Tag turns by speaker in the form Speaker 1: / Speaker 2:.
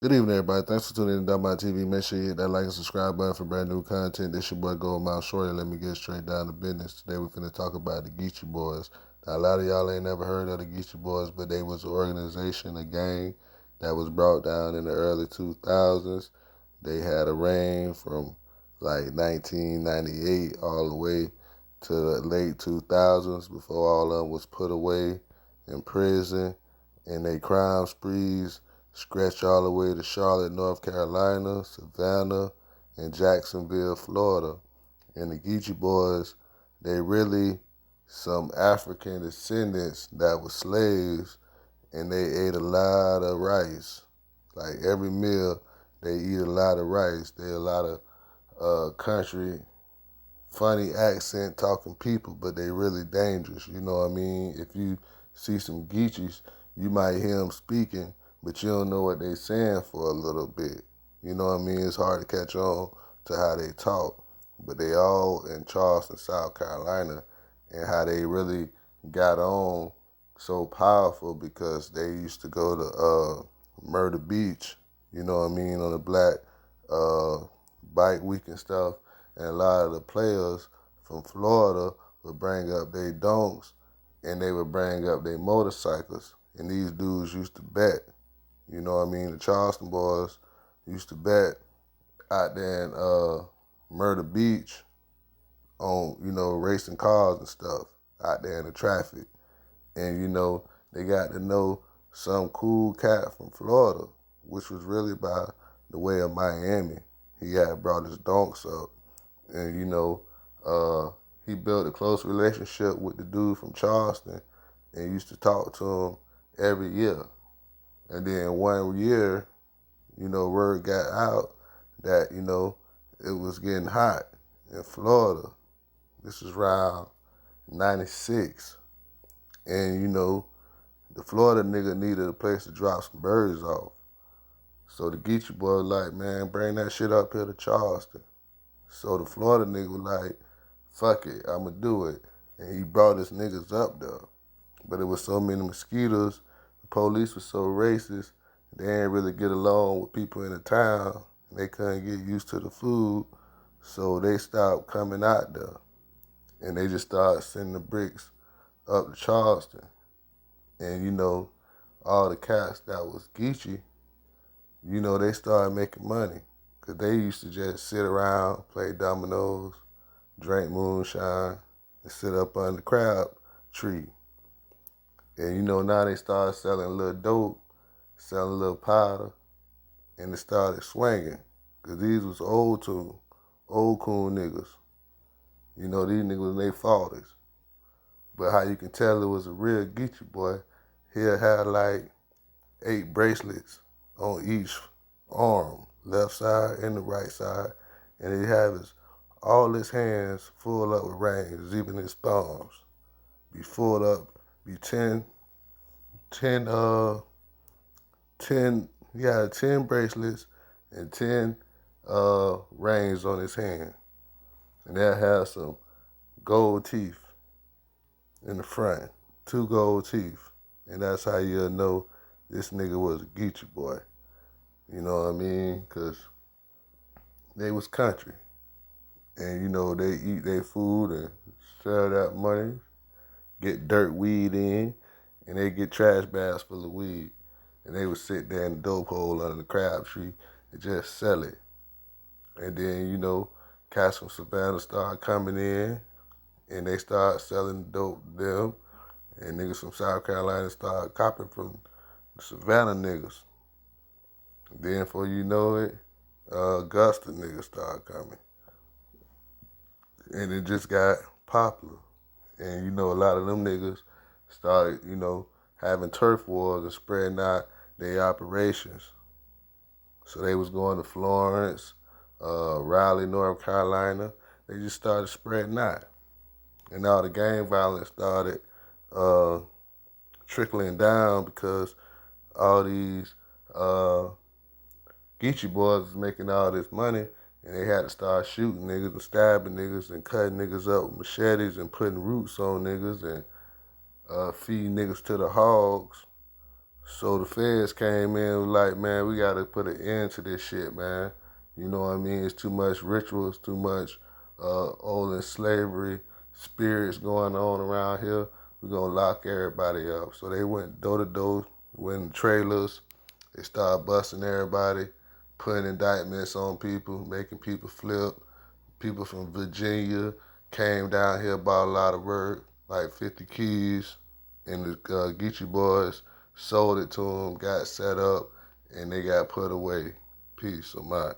Speaker 1: Good evening, everybody. Thanks for tuning in to my TV. Make sure you hit that like and subscribe button for brand new content. This your boy Gold Mouth Shorty. Let me get straight down to business. Today we finna talk about the Geechee Boys. Now, a lot of y'all ain't never heard of the Geechee Boys, but they was an organization, a gang that was brought down in the early 2000s. They had a reign from like 1998 all the way to the late 2000s before all of them was put away in prison and they crime sprees stretch all the way to Charlotte, North Carolina, Savannah, and Jacksonville, Florida. And the Geechee Boys, they really some African descendants that were slaves, and they ate a lot of rice. Like every meal, they eat a lot of rice. They a lot of country, funny accent talking people, but they really dangerous. You know what I mean? If you see some Geechees, you might hear them speaking, but you don't know what they saying for a little bit. You know what I mean? It's hard to catch on to how they talk, but they all in Charleston, South Carolina, and how they really got on so powerful because they used to go to Murder Beach, you know what I mean, on the black uh, bike week and stuff, and a lot of the players from Florida would bring up their donks and they would bring up their motorcycles, and these dudes used to bet. You know what I mean? The Charleston boys used to bet out there in Murder Beach on, racing cars and stuff out there in the traffic. And, they got to know some cool cat from Florida, which was really by the way of Miami. He had brought his donks up. And, he built a close relationship with the dude from Charleston and used to talk to him every year. And then one year, word got out that, it was getting hot in Florida. This was around 96. And, the Florida nigga needed a place to drop some birds off. So the Geechee boy was like, man, bring that shit up here to Charleston. So the Florida nigga was like, fuck it, I'ma do it. And he brought his niggas up there. But it was so many mosquitoes, the police was so racist, they didn't really get along with people in the town. They couldn't get used to the food, so they stopped coming out there. And they just started sending the bricks up to Charleston. And, all the cats that was Geechee, they started making money. Because they used to just sit around, play dominoes, drink moonshine, and sit up under the crab tree. And, now they started selling a little dope, selling a little powder, and it started swinging. Because these was old cool niggas. These niggas in their 40s. But how you can tell it was a real Geechee boy, he'll have like 8 bracelets on each arm, left side and the right side. And he have all his hands full up with rings, even his thumbs. Be full up, be 10, he had 10 bracelets and 10 rings on his hand. And they'll have some gold teeth in the front, 2 gold teeth. And that's how you'll know this nigga was a Geechee boy. You know what I mean? Because they was country. And, they eat their food and sell that money, get dirt weed in, and they get trash bags full of weed. And they would sit there in the dope hole under the crab tree and just sell it. And then, cats from Savannah started coming in and they started selling dope to them. And niggas from South Carolina started copping from the Savannah niggas. And then before you know it, Augusta niggas started coming. And it just got popular. And, a lot of them niggas started, having turf wars and spreading out their operations. So they was going to Florence, Raleigh, North Carolina. They just started spreading out. And all the gang violence started trickling down because all these Geechee boys was making all this money and they had to start shooting niggas and stabbing niggas and cutting niggas up with machetes and putting roots on niggas and feeding niggas to the hogs. So the feds came in was like, man, we got to put an end to this shit, man. You know what I mean? It's too much rituals, too much old slavery spirits going on around here. We're going to lock everybody up. So they went door to door, went in trailers. They started busting everybody, putting indictments on people, making people flip. People from Virginia came down here, bought a lot of work, like 50 keys, and the Geechee boys sold it to them, got set up, and they got put away. Peace of mind.